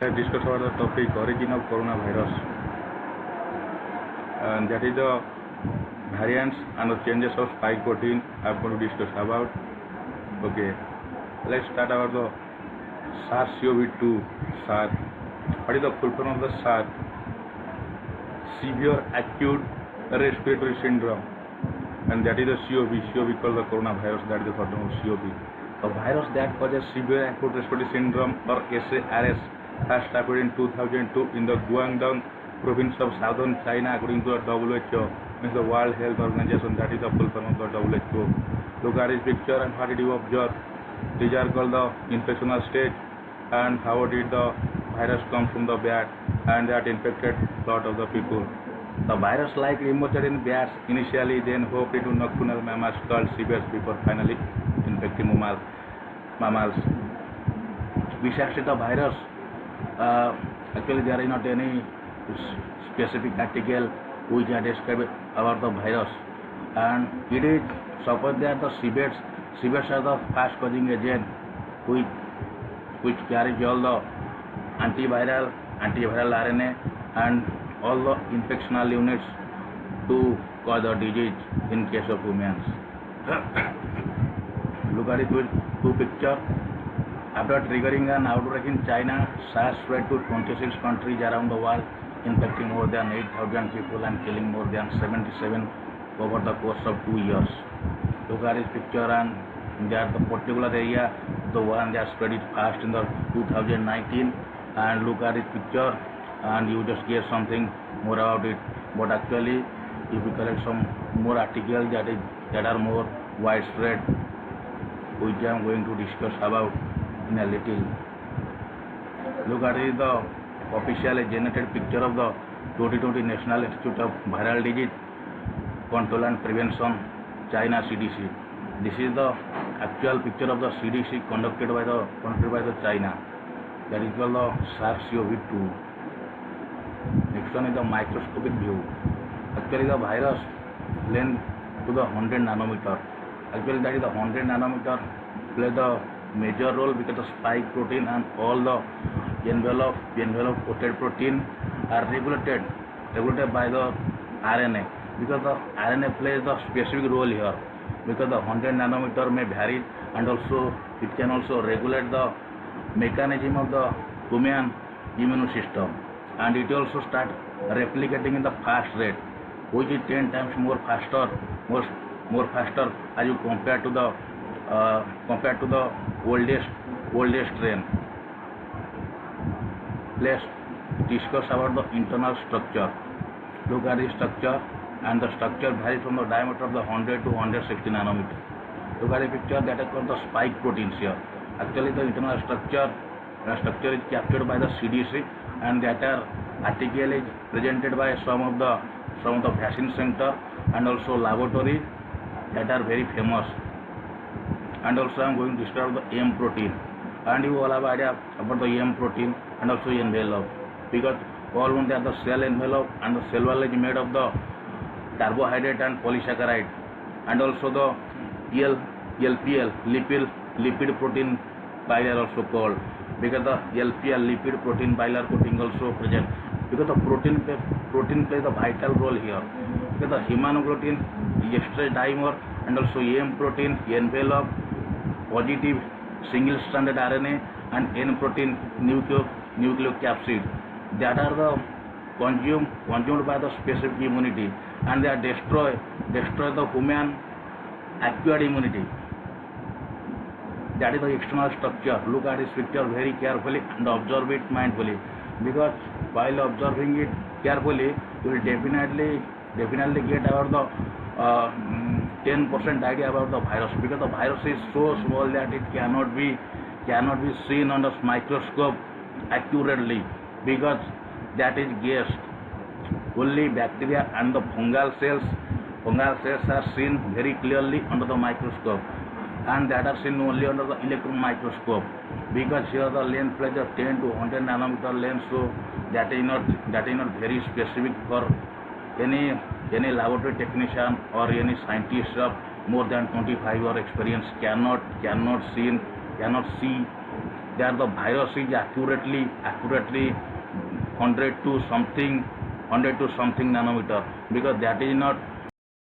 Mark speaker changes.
Speaker 1: Let's discuss about the topic origin of coronavirus, and that is the variants and the changes of spike protein I'm going to discuss about. Okay, let's start about the SARS-CoV-2. SARS. What is the full form of the SARS? Severe acute respiratory syndrome, and that is the COV. COV called the coronavirus. That is the short name of COV. A virus that causes severe acute respiratory syndrome or SARS has started in 2002 in the Guangdong province of southern China, according to the WHO, means the World Health Organization. That is the full form of the WHO. Look at this picture and what did you observe? These are called the infectional stage, and how did the virus come from the bat and that infected lot of the people. The virus likely emerged in bats initially, then hopped into nocturnal mammals called seabirds before finally infecting mammals. Besides the virus, actually there is not any specific article which are described about the virus, and it is supposed that the seabirds are the fast causing agent which carries all the antiviral RNA and all the infectional units to cause the disease in case of humans. Look at it with two pictures. After triggering an outbreak in China, SARS spread to 26 countries around the world, infecting more than 8,000 people and killing more than 77 over the course of 2 years. Look at this picture, and that the particular area, the one that spread it fast in the 2019, and look at this picture and you just get something more about it. But actually, if you collect some more articles that are more widespread, which I am going to discuss about in a little. Look at it, the officially generated picture of the 2020 National Institute of Viral Disease Control and Prevention, China CDC. This is the actual picture of the CDC conducted by the China. That is called the SARS-CoV-2. Next one is the microscopic view. Actually, the virus length to the 100 nanometer. Actually, that is the 100 nanometer play the major role because the spike protein and all the envelope coated protein are regulated by the RNA, because the RNA plays the specific role here, because the 100 nanometer may vary, and also it can also regulate the mechanism of the human immune system, and it also start replicating in the fast rate, which is 10 times more faster as you compare to the oldest strain. Let's discuss about the internal structure. Look at the structure, and the structure varies from the diameter of the 100 to 160 nanometer. Look at the picture that is called the spike proteins here. Actually, the internal structure is captured by the CDC, and that article is presented by some of the vaccine center and also laboratory that are very famous. And also I am going to describe the M protein, and you all have idea about the M protein and also envelope, because all know that the cell envelope and the cell wall is made of the carbohydrate and polysaccharide, and also the LPL lipid protein bilayer also called, because the LPL lipid protein bilayer coating also present, because the protein plays a vital role here, because the hemagglutinin is stress dimer, and also M protein envelope positive single stranded RNA, and N protein nucleocapsid, that are the consumed by the specific immunity, and they are destroy the human acquired immunity. That is the external structure. Look at this picture very carefully and observe it mindfully, because while observing it carefully, you will definitely get about the 10% idea about the virus, because the virus is so small that it cannot be seen under microscope accurately, because that is guessed. Only bacteria and the fungal cells are seen very clearly under the microscope, and that are seen only under the electron microscope, because here the length plays a 10 to 100 nanometer length, so that is not very specific for any laboratory technician or any scientist of more than 25 year experience cannot see there the virus is accurately 100 to something nanometer, because that is not